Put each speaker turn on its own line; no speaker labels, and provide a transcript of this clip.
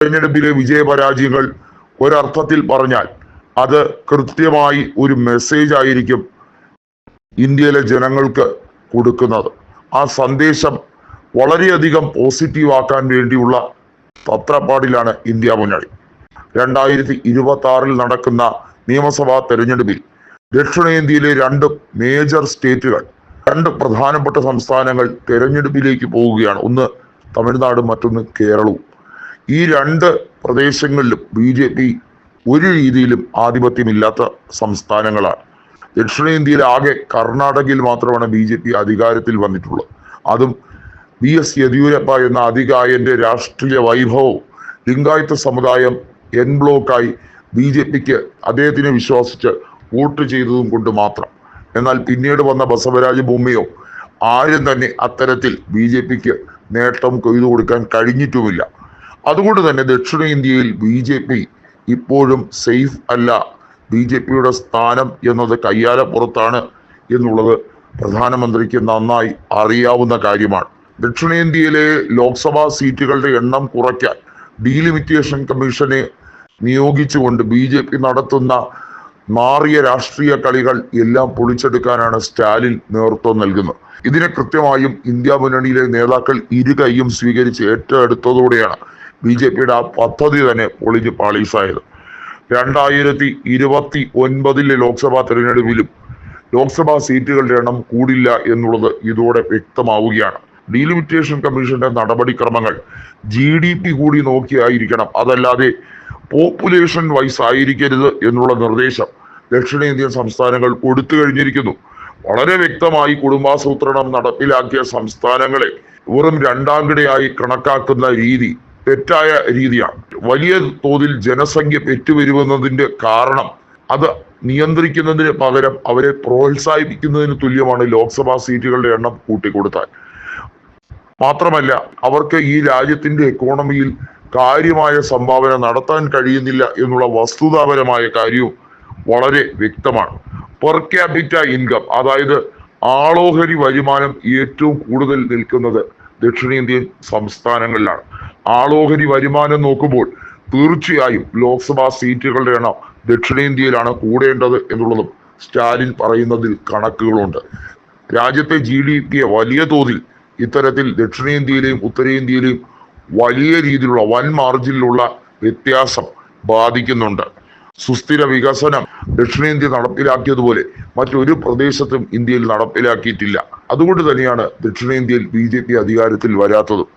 തെരഞ്ഞെടുപ്പിലെ വിജയപരാജയങ്ങൾ ഒരർത്ഥത്തിൽ പറഞ്ഞാൽ അത് കൃത്യമായി ഒരു മെസ്സേജ് ആയിരിക്കും ഇന്ത്യയിലെ ജനങ്ങൾക്ക് കൊടുക്കുന്നത്. ആ സന്ദേശം വളരെയധികം പോസിറ്റീവ് ആക്കാൻ വേണ്ടിയുള്ള തത്രപ്പാടിലാണ് ഇന്ത്യ മുന്നണി. 2026 നടക്കുന്ന നിയമസഭാ തെരഞ്ഞെടുപ്പിൽ ദക്ഷിണേന്ത്യയിലെ രണ്ട് മേജർ സ്റ്റേറ്റുകൾ, രണ്ട് പ്രധാനപ്പെട്ട സംസ്ഥാനങ്ങൾ തെരഞ്ഞെടുപ്പിലേക്ക് പോവുകയാണ്. ഒന്ന് തമിഴ്നാടും മറ്റൊന്ന് കേരളവും. ഈ രണ്ട് പ്രദേശങ്ങളിലും BJP ഒരു രീതിയിലും ആധിപത്യമില്ലാത്ത സംസ്ഥാനങ്ങളാണ്. ദക്ഷിണേന്ത്യയിൽ ആകെ കർണാടകയിൽ മാത്രമാണ് BJP അധികാരത്തിൽ വന്നിട്ടുള്ളത്. അതും BS യെദ്യൂരപ്പ എന്ന അതികായന്റെ രാഷ്ട്രീയ വൈഭവവും ലിംഗായത്ത് സമുദായം എൻ ബ്ലോക്കായി BJPക്ക് അദ്ദേഹത്തിനെ വിശ്വസിച്ച് വോട്ട് ചെയ്തതും കൊണ്ട് മാത്രം. എന്നാൽ പിന്നീട് വന്ന ബസവരാജ ബൊമ്മയോ ആരും തന്നെ അത്തരത്തിൽ BJPക്ക് നേട്ടം കൊയ്തു കൊടുക്കാൻ കഴിഞ്ഞിട്ടുമില്ല. അതുകൊണ്ട് തന്നെ ദക്ഷിണേന്ത്യയിൽ BJP ഇപ്പോഴും സേഫ് അല്ല. BJPയുടെ സ്ഥാനം എന്നത് കയ്യാലപ്പുറത്താണ് എന്നുള്ളത് പ്രധാനമന്ത്രിക്ക് നന്നായി അറിയാവുന്ന കാര്യമാണ്. ദക്ഷിണേന്ത്യയിലെ ലോക്സഭാ സീറ്റുകളുടെ എണ്ണം കുറയ്ക്കാൻ ഡീലിമിറ്റേഷൻ കമ്മീഷനെ നിയോഗിച്ചുകൊണ്ട് BJP നടത്തുന്ന മാറിയ രാഷ്ട്രീയ കളികൾ എല്ലാം പൊളിച്ചെടുക്കാനാണ് സ്റ്റാലിൻ നേതൃത്വം നൽകുന്നത്. ഇതിനെ കൃത്യമായും ഇന്ത്യ മുന്നണിയിലെ നേതാക്കൾ ഇരുകൈയും സ്വീകരിച്ച് ഏറ്റെടുത്തതോടെയാണ് BJPയുടെ ആ പദ്ധതി തന്നെ പൊളിഞ്ഞ് പാളീസായത്. 2029 ലോക്സഭാ തെരഞ്ഞെടുപ്പിലും ലോക്സഭാ സീറ്റുകളുടെ എണ്ണം കൂടില്ല എന്നുള്ളത് ഇതോടെ വ്യക്തമാവുകയാണ്. ഡീലിമിറ്റേഷൻ കമ്മീഷന്റെ നടപടിക്രമങ്ങൾ GDP കൂടി നോക്കിയായിരിക്കണം, അതല്ലാതെ പോപ്പുലേഷൻ വൈസ് ആയിരിക്കരുത് എന്നുള്ള നിർദ്ദേശം ദക്ഷിണേന്ത്യൻ സംസ്ഥാനങ്ങൾ കൊടുത്തു കഴിഞ്ഞിരിക്കുന്നു. വളരെ വ്യക്തമായി കുടുംബാസൂത്രണം നടപ്പിലാക്കിയ സംസ്ഥാനങ്ങളെ വെറും രണ്ടാംകിടയായി കണക്കാക്കുന്ന രീതി തെറ്റായ രീതിയാണ്. വലിയ തോതിൽ ജനസംഖ്യ പെറ്റുവരുന്നതിന്റെ കാരണം അത് നിയന്ത്രിക്കുന്നതിന് പകരം അവരെ പ്രോത്സാഹിപ്പിക്കുന്നതിന് തുല്യമാണ് ലോക്സഭാ സീറ്റുകളുടെ എണ്ണം കൂട്ടിക്കൊടുത്താൽ. മാത്രമല്ല, അവർക്ക് ഈ രാജ്യത്തിന്റെ എക്കോണമിയിൽ കാര്യമായ സംഭാവന നടത്താൻ കഴിയുന്നില്ല എന്നുള്ള വസ്തുതാപരമായ കാര്യവും വളരെ വ്യക്തമാണ്. പെർ ക്യാപിറ്റ ഇൻകം, അതായത് ആളോഹരി വരുമാനം ഏറ്റവും കൂടുതൽ നിൽക്കുന്നത് ദക്ഷിണേന്ത്യൻ സംസ്ഥാനങ്ങളിലാണ്. ആളോഹരി വരുമാനം നോക്കുമ്പോൾ തീർച്ചയായും ലോക്സഭാ സീറ്റുകളുടെ എണ്ണം ദക്ഷിണേന്ത്യയിലാണ് കൂടേണ്ടത് എന്നുള്ളതും സ്റ്റാലിൻ പറയുന്നതിൽ കണക്കുകളുണ്ട്. രാജ്യത്തെ GDP വലിയ തോതിൽ ഇത്തരത്തിൽ ദക്ഷിണേന്ത്യയിലെയും ഉത്തരേന്ത്യയിലെയും വലിയ രീതിയിലുള്ള വൻ മാർജിനിലുള്ള വ്യത്യാസം ബാധിക്കുന്നുണ്ട്. സുസ്ഥിര വികസനം ദക്ഷിണേന്ത്യ നടപ്പിലാക്കിയതുപോലെ മറ്റൊരു പ്രദേശത്തും ഇന്ത്യയിൽ നടപ്പിലാക്കിയിട്ടില്ല. അതുകൊണ്ട് തന്നെയാണ് ദക്ഷിണേന്ത്യയിൽ BJP അധികാരത്തിൽ വരാത്തതും.